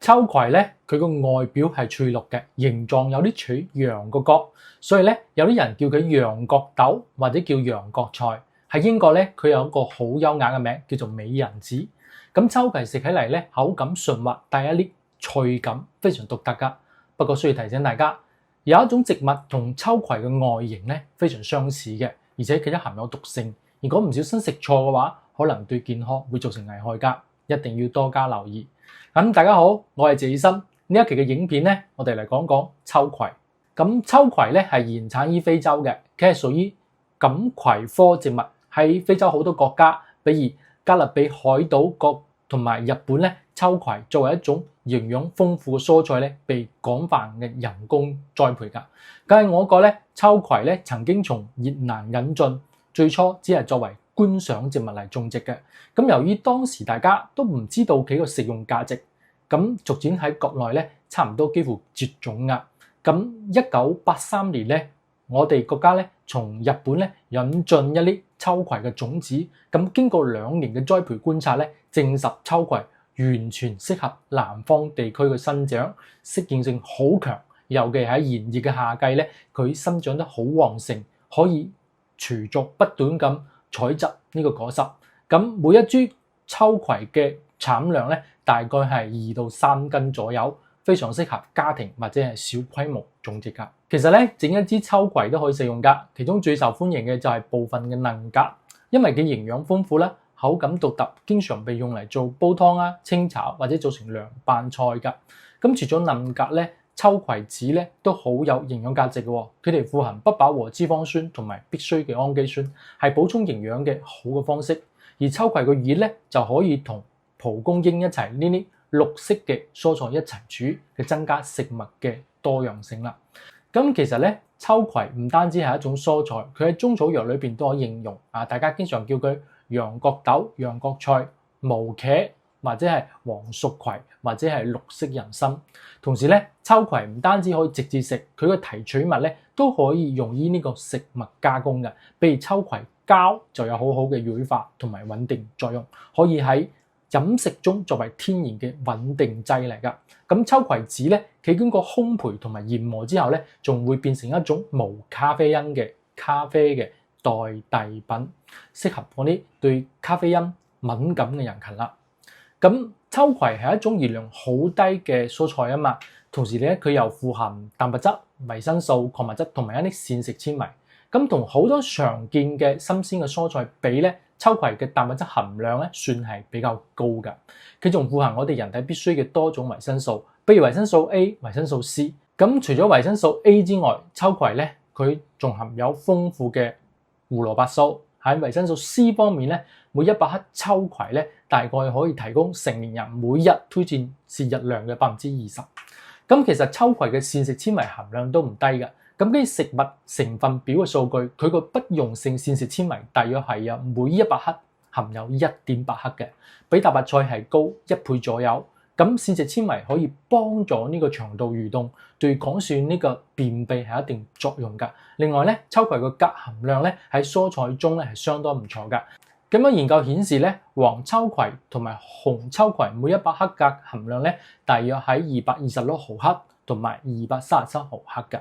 秋葵咧，佢個外表係翠綠嘅，形狀有啲似羊個角，所以咧有啲人叫佢羊角豆或者叫羊角菜。喺英國咧，佢有一個好優雅嘅名叫做美人子。咁秋葵食起嚟咧，口感順滑，帶一啲脆感，非常獨特噶。不過需要提醒大家，有一種植物同秋葵嘅外形咧非常相似嘅，而且佢一含有毒性。如果唔小心食錯嘅話，可能對健康會造成危害噶，一定要多加留意。咁大家好，我係謝醫生。呢一期嘅影片咧，我哋嚟講講秋葵。咁秋葵咧係原產於非洲嘅，佢係屬於錦葵科植物。喺非洲好多國家，比如加勒比海島國同埋日本咧，秋葵作為一種營養豐富嘅蔬菜咧，被廣泛嘅人工栽培㗎。但係我國咧，秋葵咧曾經從越南引進，最初只係作為觀賞植物嚟種植嘅。咁由於當時大家都唔知道佢個食用價值，咁逐漸喺國內咧差唔多幾乎絕種㗎。咁1983年咧，我哋國家咧從日本咧引進一啲秋葵嘅種子，咁經過2年嘅栽培觀察咧，證實秋葵完全適合南方地區嘅生長，適應性好強，尤其喺炎熱嘅夏季咧，佢生長得好旺盛，可以持續不斷咁採集呢個果實。咁每一株秋葵嘅產量咧，大概係2到3斤左右，非常適合家庭或者係小規模種植㗎。其實咧，整一支秋葵都可以食用㗎。其中最受歡迎嘅就係部分嘅嫩格，因為佢營養豐富啦，口感獨特，經常被用嚟做煲湯啊、清炒或者做成涼拌菜㗎。咁除咗嫩格咧，秋葵籽咧都好有營養價值嘅。佢哋富含不飽和脂肪酸同埋必需嘅氨基酸，係補充營養嘅好嘅方式。而秋葵個葉咧就可以同蒲公英一齊呢啲綠色嘅蔬菜一齊煮，去增加食物嘅多樣性啦。咁其實咧，秋葵唔單止係一種蔬菜，佢喺中草藥裏邊都可以應用啊！大家經常叫佢羊角豆、羊角菜、無茄或者係黃蜀葵或者係綠色人參。同時咧，秋葵唔單止可以直接食，佢嘅提取物咧都可以用於呢個食物加工嘅。比如秋葵膠就有好好嘅乳化同埋穩定作用，可以喺飲食中作為天然嘅穩定劑嚟㗎。咁秋葵籽咧，佢經過烘焙同埋研磨之後咧，仲會變成一種無咖啡因嘅咖啡嘅代替品，適合嗰啲對咖啡因敏感嘅人群啦。咁秋葵係一種熱量好低嘅蔬菜啊嘛，同時咧佢又富含蛋白質、維生素、礦物質同埋一啲膳食纖維。咁同好多常見嘅新鮮嘅蔬菜比咧，秋葵嘅蛋白質含量咧算係比較高㗎。佢仲富含我哋人體必需嘅多種維生素，比如維生素 A、維生素 C。咁除咗維生素 A 之外，秋葵咧佢仲含有豐富嘅胡蘿蔔素。喺維生素 C 方面咧，每100克秋葵咧大概可以提供成年人每日推薦攝入量嘅20%。咁其實秋葵嘅膳食纖維含量都唔低㗎。咁啲食物成分表嘅數據，佢個不溶性膳食纖維大約係有每100克含有1.8克嘅，比大白菜係高1倍左右。咁膳食纖維可以幫助呢個腸道蠕動，對改善呢個便秘係一定作用㗎。另外咧，秋葵個鉀含量咧喺蔬菜中咧係相當唔錯㗎。咁樣研究顯示咧，黃秋葵同埋紅秋葵每100克鉀含量咧大約喺226毫克同埋237毫克㗎。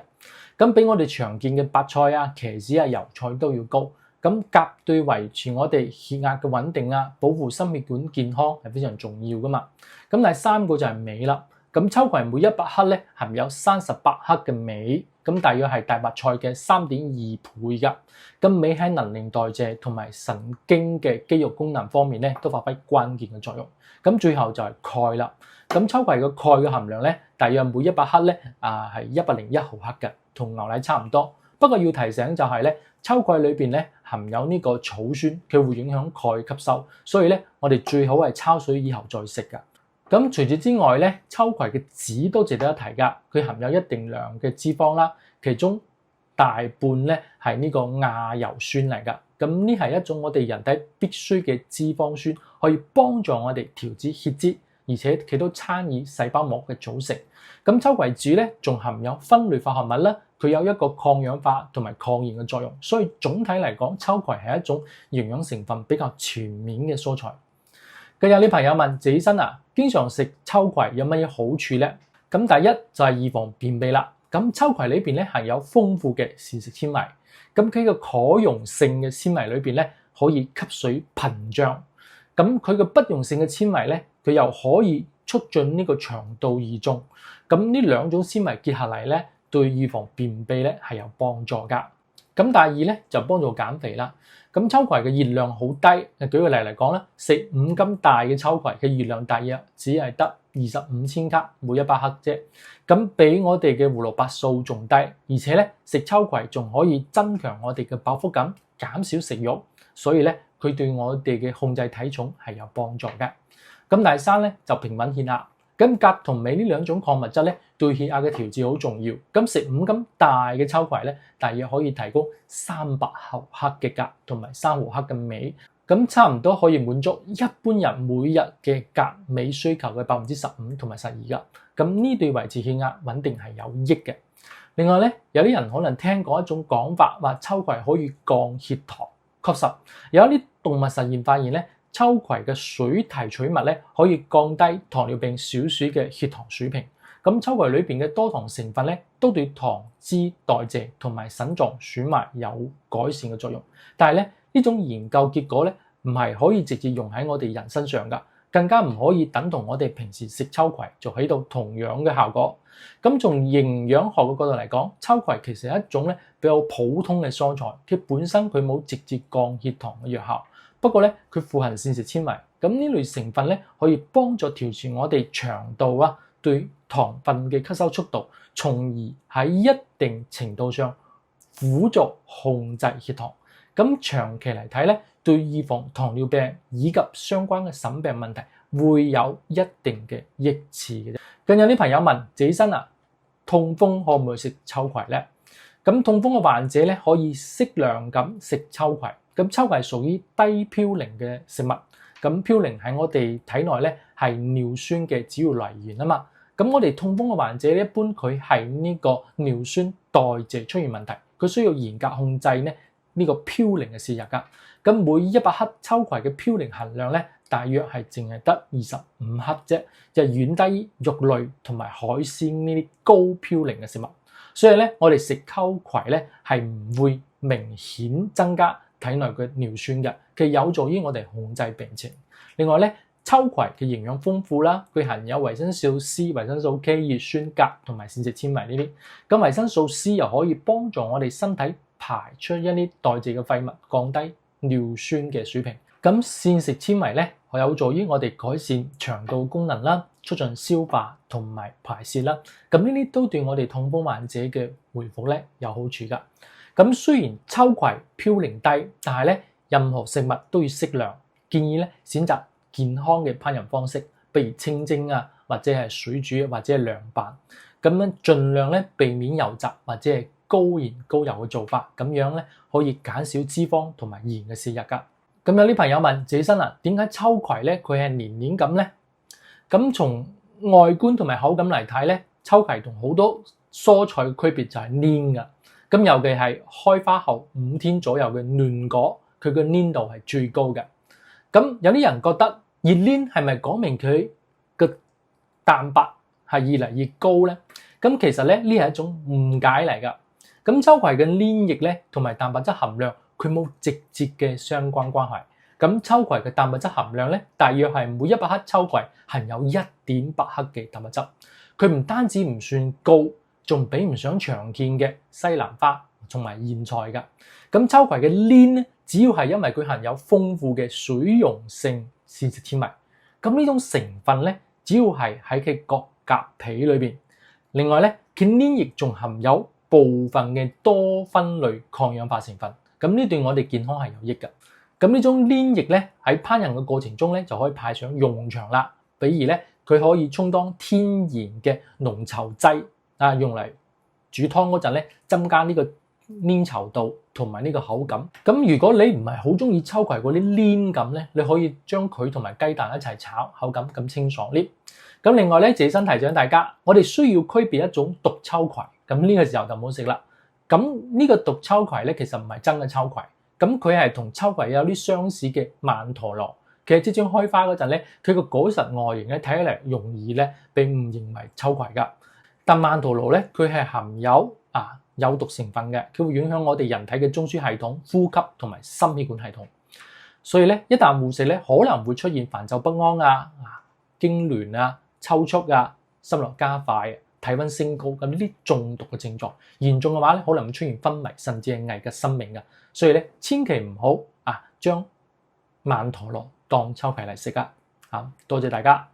咁比我哋常見嘅白菜啊、茄子啊、油菜都要高。咁鉀對維持我哋血壓嘅穩定啊、保護心血管健康係非常重要噶嘛。咁第3個就係鎂啦。咁秋葵每100克咧含有38克嘅鎂，咁大約係大白菜嘅3.2倍噶。咁鎂喺能量代謝同埋神經嘅肌肉功能方面咧都發揮關鍵嘅作用。咁最後就係鈣啦。咁秋葵嘅鈣嘅含量咧大約每100克咧係101毫克嘅，同牛奶差唔多。不過要提醒就係咧，秋葵裏邊咧含有呢個草酸，佢會影響鈣吸收，所以咧我哋最好係焯水以後再食噶。咁除此之外咧，秋葵嘅籽都值得一提噶，佢含有一定量嘅脂肪啦，其中大半咧係呢個亞油酸嚟噶。咁呢係一種我哋人體必須嘅脂肪酸，可以幫助我哋調節血脂，而且佢都參與細胞膜嘅組成。咁秋葵籽咧仲含有酚類化合物啦，佢有一個抗氧化同埋抗炎嘅作用，所以總體嚟講，秋葵係一種營養成分比較全面嘅蔬菜。咁有啲朋友問自己身經常食秋葵有乜嘢好處呢？咁第一就係預防便秘啦。咁秋葵裏邊咧係有豐富嘅膳食纖維，咁佢個可溶性嘅纖維裏邊咧可以吸水膨脹，咁佢個不溶性嘅纖維咧佢又可以促進呢個腸道蠕動，咁呢兩種纖維結合嚟咧對預防便秘咧係有幫助噶。咁第二咧就幫助減肥啦。咁秋葵嘅熱量好低，舉個例嚟講咧，食5斤大嘅秋葵嘅熱量大約只係得25,000卡每100克啫。咁比我哋嘅胡蘿蔔素仲低，而且咧食秋葵仲可以增強我哋嘅飽腹感，減少食慾，所以咧佢對我哋嘅控制體重係有幫助嘅。咁第三咧就平穩血壓。咁鉀同鎂呢兩種礦物質咧，對血壓嘅調節好重要。咁食5斤大嘅秋葵咧，大約可以提供300毫克嘅鉀同埋3毫克嘅鎂，咁差唔多可以滿足一般人每日嘅鉀鎂需求嘅15%同埋12%噶。咁呢對維持血壓穩定係有益嘅。另外咧，有啲人可能聽過一種講法，話秋葵可以降血糖。確實有一啲動物實驗發現咧，秋葵嘅水提取物咧可以降低糖尿病小鼠嘅血糖水平。咁秋葵裏邊嘅多糖成分咧，都對糖脂代謝同埋腎臟損壞有改善嘅作用。但係咧呢種研究結果咧唔係可以直接用喺我哋人身上噶，更加唔可以等同我哋平時食秋葵就起到同樣嘅效果。咁從營養學嘅角度嚟講，秋葵其實係一種咧比較普通嘅蔬菜，佢本身佢冇直接降血糖嘅藥效。不過咧，佢富含膳食纖維，咁呢類成分咧可以幫助調節我哋腸道對糖分嘅吸收速度，從而喺一定程度上輔助控制血糖。咁長期嚟睇咧，對預防糖尿病以及相關嘅腎病問題會有一定嘅益處嘅啫。更有啲朋友問自己身痛風可唔可以食秋葵咧？咁痛風嘅患者咧可以適量咁食秋葵。咁秋葵係屬於低嘌呤嘅食物，咁嘌呤喺我哋體內咧係尿酸嘅主要來源啊嘛。咁我哋痛風嘅患者一般佢係呢個尿酸代謝出現問題，佢需要嚴格控制呢個嘌呤嘅攝入噶。咁每100克秋葵嘅嘌呤含量咧，大約係淨係得25克啫，就遠低於肉類同埋海鮮呢啲高嘌呤嘅食物。所以咧，我哋食秋葵咧係唔會明顯增加體內嘅尿酸嘅，其實有助於我哋控制病情。另外咧，秋葵嘅營養豐富啦，佢含有維生素 C、維生素 K、葉酸、鉀同埋膳食纖維呢啲。咁維生素 C 又可以幫助我哋身體排出一啲代謝嘅廢物，降低尿酸嘅水平。咁膳食纖維咧，有助於我哋改善腸道功能啦，促進消化同埋排泄啦。咁呢啲都對我哋痛風患者嘅恢復咧有好處噶。咁雖然秋葵嘌呤低，但係咧任何食物都要適量，建議咧選擇健康嘅烹飪方式，譬如清蒸或者係水煮或者係涼拌，咁樣盡量咧避免油炸或者係高鹽高油嘅做法，咁樣咧可以減少脂肪同埋鹽嘅攝入噶。咁有啲朋友問自己身點解秋葵咧佢係黏黏咁咧？咁從外觀同埋口感嚟睇咧，秋葵同好多蔬菜嘅區別就係黏噶。咁尤其係開花後5天左右嘅嫩果，佢嘅黏度係最高嘅。咁有啲人覺得熱黏係咪講明佢嘅蛋白係越嚟越高咧？咁其實咧呢係一種誤解嚟噶。咁秋葵嘅黏液咧同埋蛋白質含量佢冇直接嘅相關關係。咁秋葵嘅蛋白質含量咧大約係每100克秋葵含有1.8克嘅蛋白質。佢唔單止唔算高，仲比唔上常見嘅西蘭花同埋莧菜噶。咁秋葵嘅黏咧，主要係因為佢含有豐富嘅水溶性膳食纖維。咁呢種成分咧，主要係喺佢角夾皮裏邊。另外咧，佢黏液仲含有部分嘅多酚類抗氧化成分。咁呢對我哋健康係有益噶。咁呢種黏液咧喺烹飪嘅過程中咧就可以派上用場啦。比如咧，佢可以充當天然嘅濃稠劑。用嚟煮湯嗰陣咧，增加呢個黏稠度同埋呢個口感。咁如果你唔係好中意秋葵嗰啲黏感咧，你可以將佢同埋雞蛋一齊炒，口感咁清爽啲。咁另外咧，自己身提醒大家，我哋需要區別一種毒秋葵。咁呢個時候就唔好食啦。咁呢個毒秋葵咧，其實唔係真嘅秋葵。咁佢係同秋葵有啲相似嘅曼陀羅。其實即將開花嗰陣咧，佢個果實外形咧睇起嚟容易咧被誤認為秋葵㗎。但曼陀羅咧，佢係含有有毒成分嘅，佢會影響我哋人體嘅中樞系統、呼吸同埋心血管系統。所以咧，一旦誤食咧，可能會出現煩躁不安痙攣抽搐心率加快體溫升高咁呢啲中毒嘅症狀。嚴重嘅話咧，可能會出現昏迷，甚至係危及生命嘅。所以咧，千祈唔好將曼陀羅當秋葵嚟食啊！多謝大家。